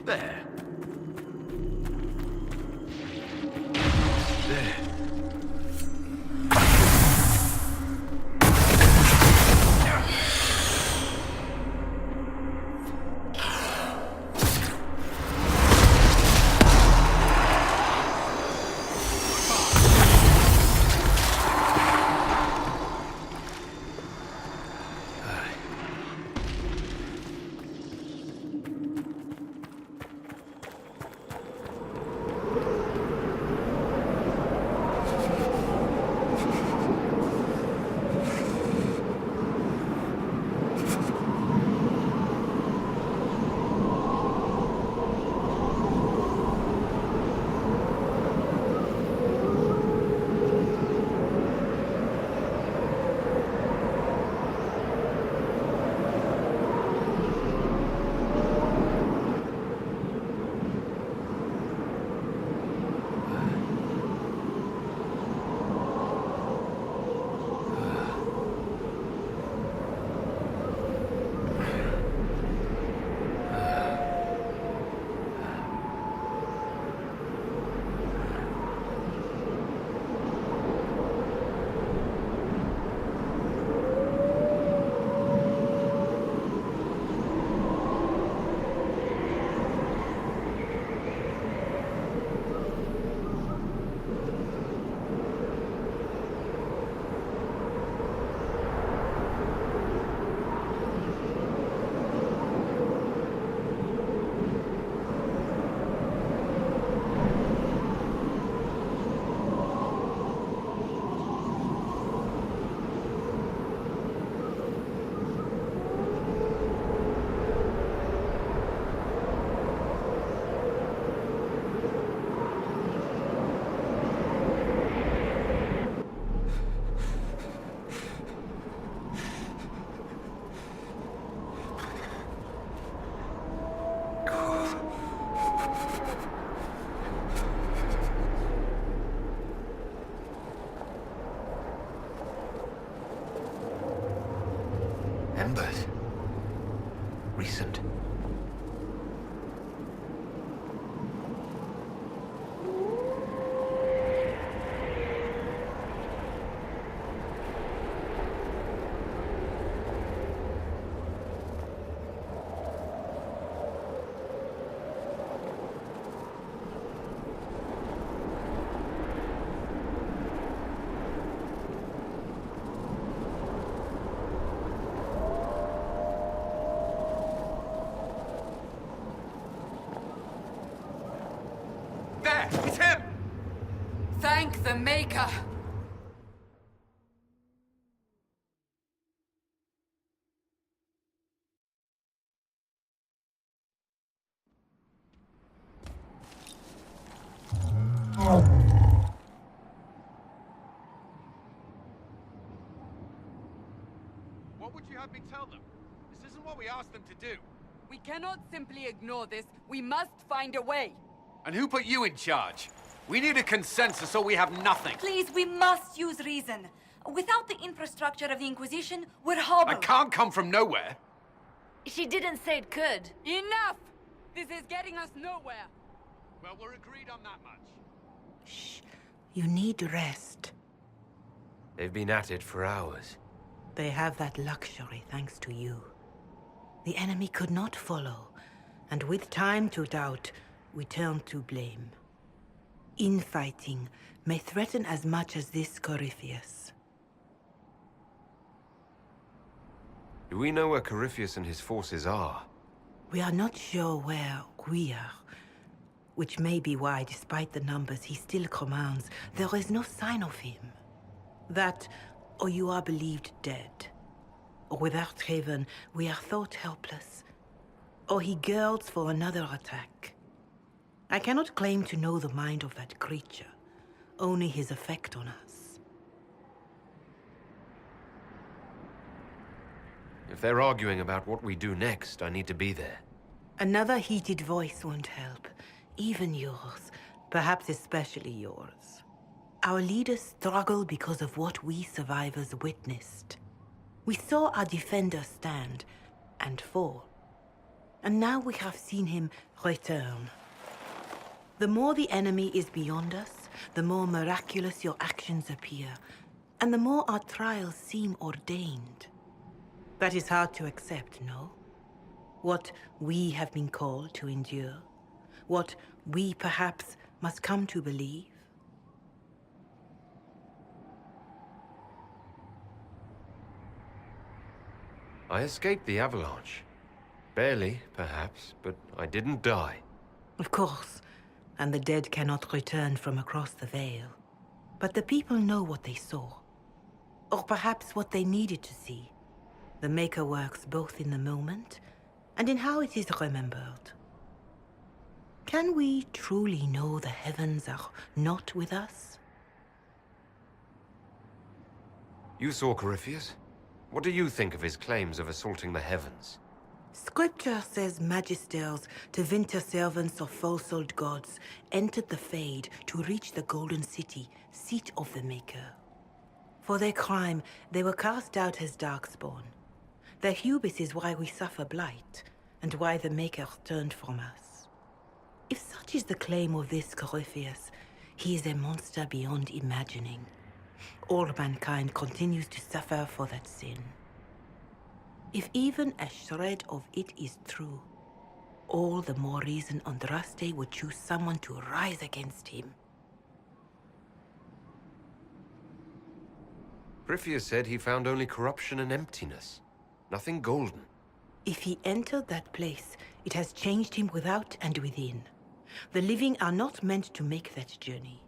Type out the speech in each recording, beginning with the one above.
There. There. Embers. Recent. There! It's him! Thank the Maker! What would you have me tell them? This isn't what we asked them to do. We cannot simply ignore this. We must find a way. And who put you in charge? We need a consensus or we have nothing. Please, we must use reason. Without the infrastructure of the Inquisition, we're I hobbled. can't come from nowhere. She didn't say it could. Enough! This is getting us nowhere. Well, we're agreed on that much. Shh. You need rest. They've been at it for hours. They have that luxury thanks to you. The enemy could not follow, and with time to doubt, we turn to blame. Infighting may threaten as much as this Corypheus. Do we know where Corypheus and his forces are? We are not sure where we are, which may be why, despite the numbers he still commands, there is no sign of him. That, or you are believed dead. Or without Haven, we are thought helpless. Or he girds for another attack. I cannot claim to know the mind of that creature, only his effect on us. If they're arguing about what we do next, I need to be there. Another heated voice won't help. Even yours. Perhaps especially yours. Our leaders struggle because of what we survivors witnessed. We saw our defenders stand and fall. And now we have seen him return. The more the enemy is beyond us, the more miraculous your actions appear, and the more our trials seem ordained. That is hard to accept, no? What we have been called to endure, what we perhaps must come to believe. I escaped the avalanche. Barely, perhaps, but I didn't die. Of course, and the dead cannot return from across the veil. But the people know what they saw. Or perhaps what they needed to see. The Maker works both in the moment and in how it is remembered. Can we truly know the heavens are not with us? You saw Corypheus? What do you think of his claims of assaulting the heavens? Scripture says magisters, to winter servants of false-souled gods, entered the Fade to reach the Golden City, seat of the Maker. For their crime, they were cast out as darkspawn. Their hubris is why we suffer blight, and why the Maker turned from us. If such is the claim of this Corypheus, he is a monster beyond imagining. All mankind continues to suffer for that sin. If even a shred of it is true, all the more reason Andraste would choose someone to rise against him. Corypheus said he found only corruption and emptiness. Nothing golden. If he entered that place, it has changed him without and within. The living are not meant to make that journey.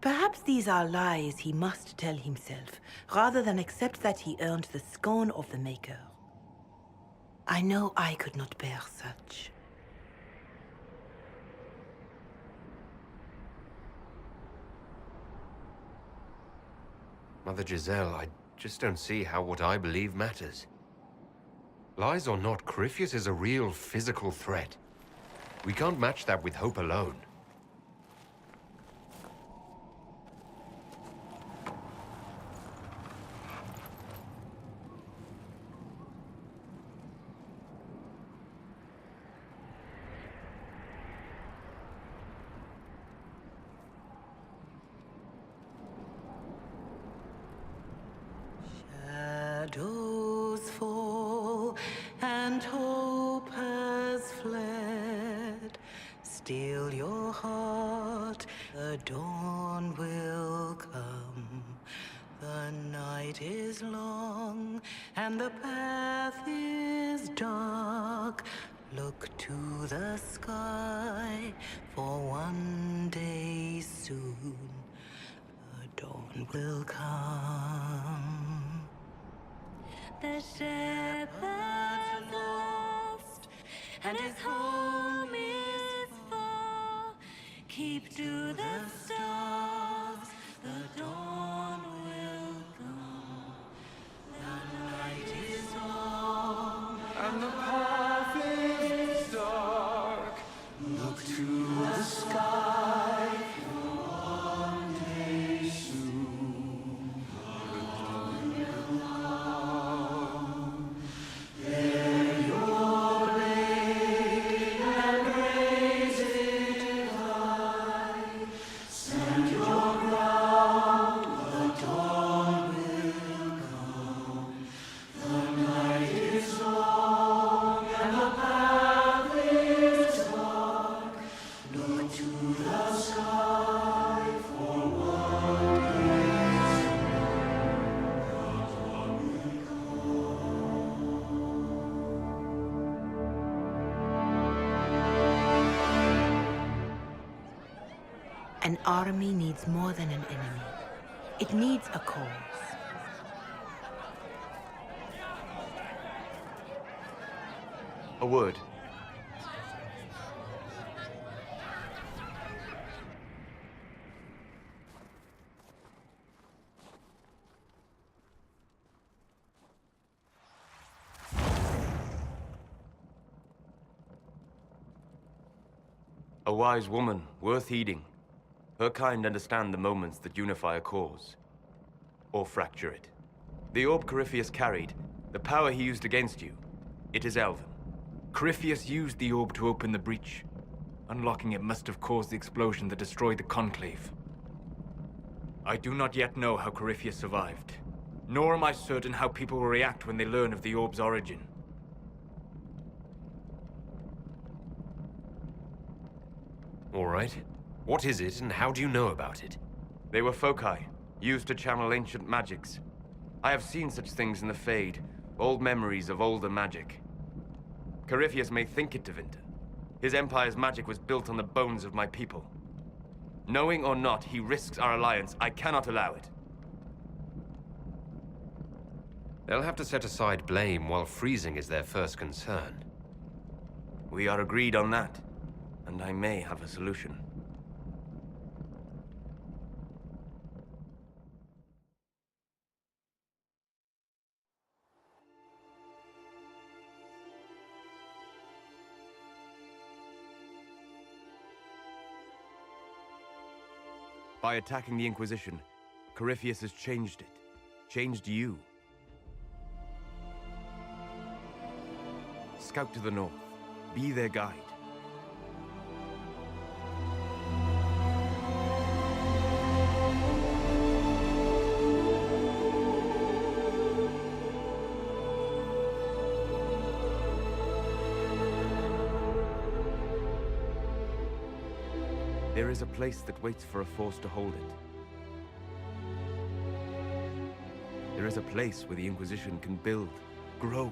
Perhaps these are lies he must tell himself, rather than accept that he earned the scorn of the Maker. I know I could not bear such. Mother Giselle, I just don't see how what I believe matters. Lies or not, Corypheus is a real physical threat. We can't match that with hope alone. Shadows fall and hope has fled. Still your heart, the dawn will come. The night is long and the path is dark. Look to the sky, for one day soon the dawn will come. The shepherd's lost, and his home is far. Keep to the stars, the dawn will come. The night is long, And the path is dark. Look to the sky. One day soon, the dawn will come. Bear your blade and raise it high. Stand your ground, the dawn will come. The night is long and the path is dark. Look to the sky for one day soon. The dawn will An army needs more than an enemy. It needs a cause. A word. A wise woman, worth heeding. Her kind understand the moments that unify a cause. Or fracture it. The orb Corypheus carried, the power he used against you, it is elven. Corypheus used the orb to open the breach. Unlocking it must have caused the explosion that destroyed the Conclave. I do not yet know how Corypheus survived, nor am I certain how people will react when they learn of the orb's origin. All right. What is it, and how do you know about it? They were foci, used to channel ancient magics. I have seen such things in the Fade, old memories of older magic. Corypheus may think it Tevinter. His empire's magic was built on the bones of my people. Knowing or not, he risks our alliance. I cannot allow it. They'll have to set aside blame while freezing is their first concern. We are agreed on that, and I may have a solution. By attacking the Inquisition, Corypheus has changed it. Changed you. Scout to the north. Be their guide. There is a place that waits for a force to hold it. There is a place where the Inquisition can build, grow.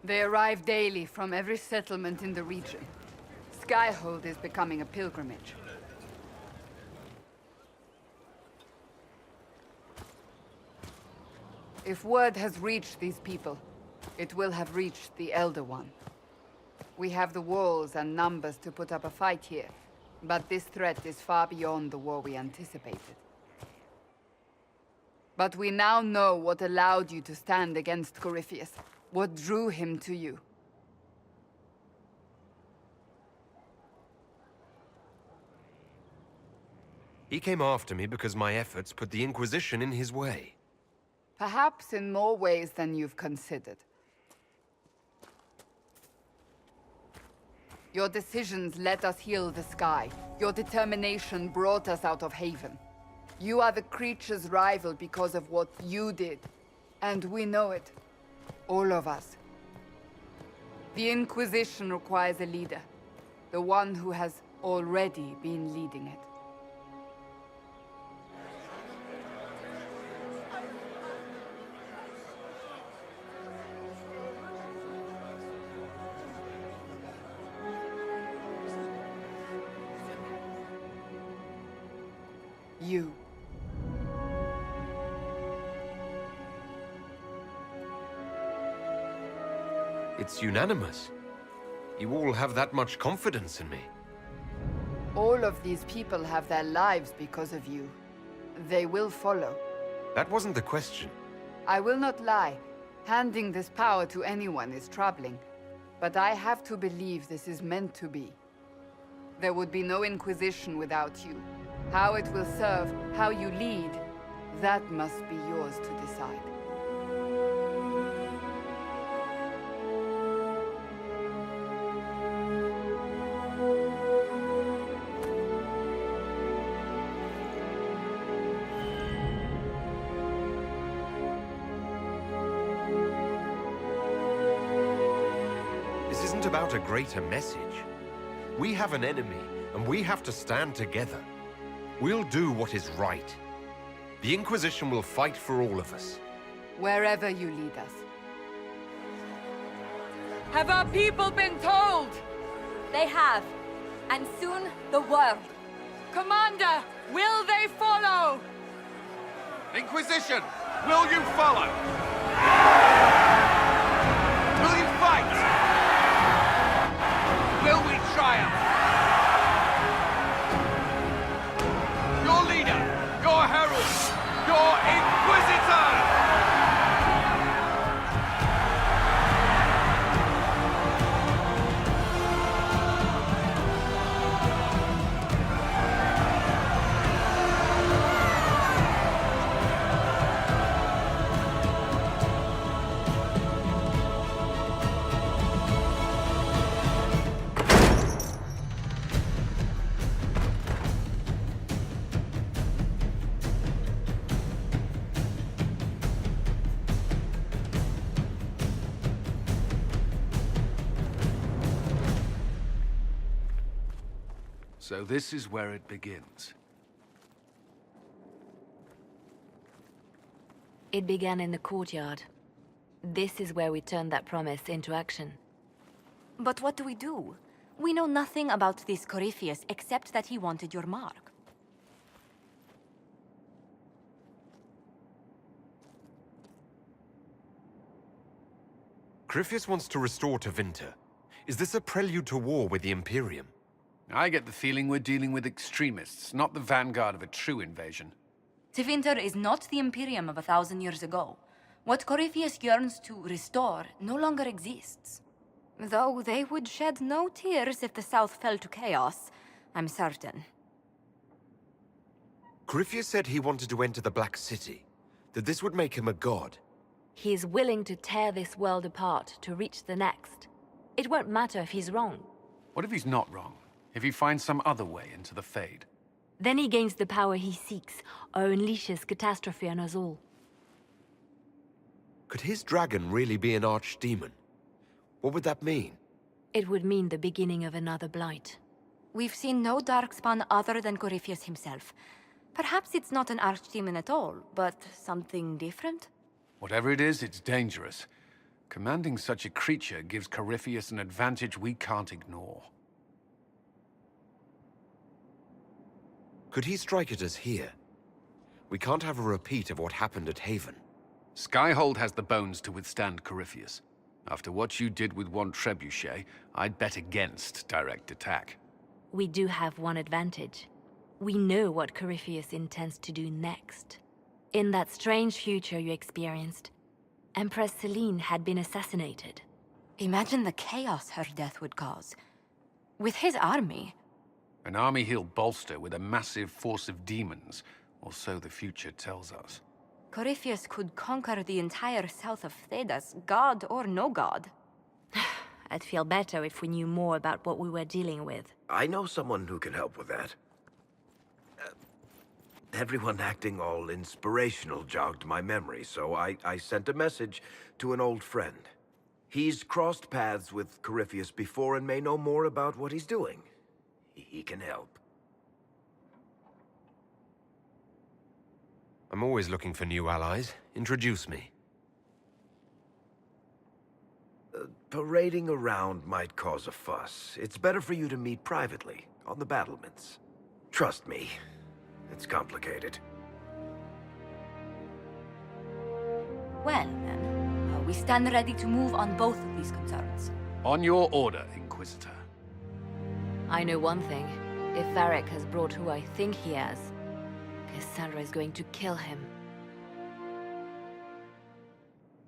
They arrive daily from every settlement in the region. Skyhold is becoming a pilgrimage. If word has reached these people, it will have reached the Elder One. We have the walls and numbers to put up a fight here, but this threat is far beyond the war we anticipated. But we now know what allowed you to stand against Corypheus. What drew him to you? He came after me because my efforts put the Inquisition in his way. Perhaps in more ways than you've considered. Your decisions let us heal the sky. Your determination brought us out of Haven. You are the creature's rival because of what you did. And we know it. All of us. The Inquisition requires a leader. The one who has already been leading it. You. It's unanimous. You all have that much confidence in me. All of these people have their lives because of you. They will follow. That wasn't the question. I will not lie. Handing this power to anyone is troubling, but I have to believe this is meant to be. There would be no Inquisition without you. How it will serve, how you lead, that must be yours to decide. This isn't about a greater message. We have an enemy, and we have to stand together. We'll do what is right. The Inquisition will fight for all of us. Wherever you lead us. Have our people been told? They have. And soon, the world. Commander, will they follow? Inquisition, will you follow? Will you fight? Will we triumph? Your leader, your herald, your Inquisitor! So this is where it begins. It began in the courtyard. This is where we turned that promise into action. But what do we do? We know nothing about this Corypheus except that he wanted your mark. Corypheus wants to restore Tevinter. Is this a prelude to war with the Imperium? I get the feeling we're dealing with extremists, not the vanguard of a true invasion. Tevinter is not the Imperium of 1,000 years ago. What Corypheus yearns to restore no longer exists. Though they would shed no tears if the South fell to chaos, I'm certain. Corypheus said he wanted to enter the Black City, that this would make him a god. He is willing to tear this world apart to reach the next. It won't matter if he's wrong. What if he's not wrong? If he finds some other way into the Fade? Then he gains the power he seeks, or unleashes catastrophe on us all. Could his dragon really be an archdemon? What would that mean? It would mean the beginning of another blight. We've seen no darkspawn other than Corypheus himself. Perhaps it's not an archdemon at all, but something different? Whatever it is, it's dangerous. Commanding such a creature gives Corypheus an advantage we can't ignore. Could he strike at us here? We can't have a repeat of what happened at Haven. Skyhold has the bones to withstand Corypheus. After what you did with one trebuchet, I'd bet against direct attack. We do have one advantage. We know what Corypheus intends to do next. In that strange future you experienced, Empress Celine had been assassinated. Imagine the chaos her death would cause. With his army. An army he'll bolster with a massive force of demons, or so the future tells us. Corypheus could conquer the entire south of Thedas, god or no god. I'd feel better if we knew more about what we were dealing with. I know someone who can help with that. Everyone acting all inspirational jogged my memory, so I sent a message to an old friend. He's crossed paths with Corypheus before and may know more about what he's doing. He can help. I'm always looking for new allies. Introduce me. Parading around might cause a fuss. It's better for you to meet privately, on the battlements. Trust me, it's complicated. Well, then, we stand ready to move on both of these concerns. On your order, Inquisitor. I know one thing. If Varric has brought who I think he has, Cassandra is going to kill him.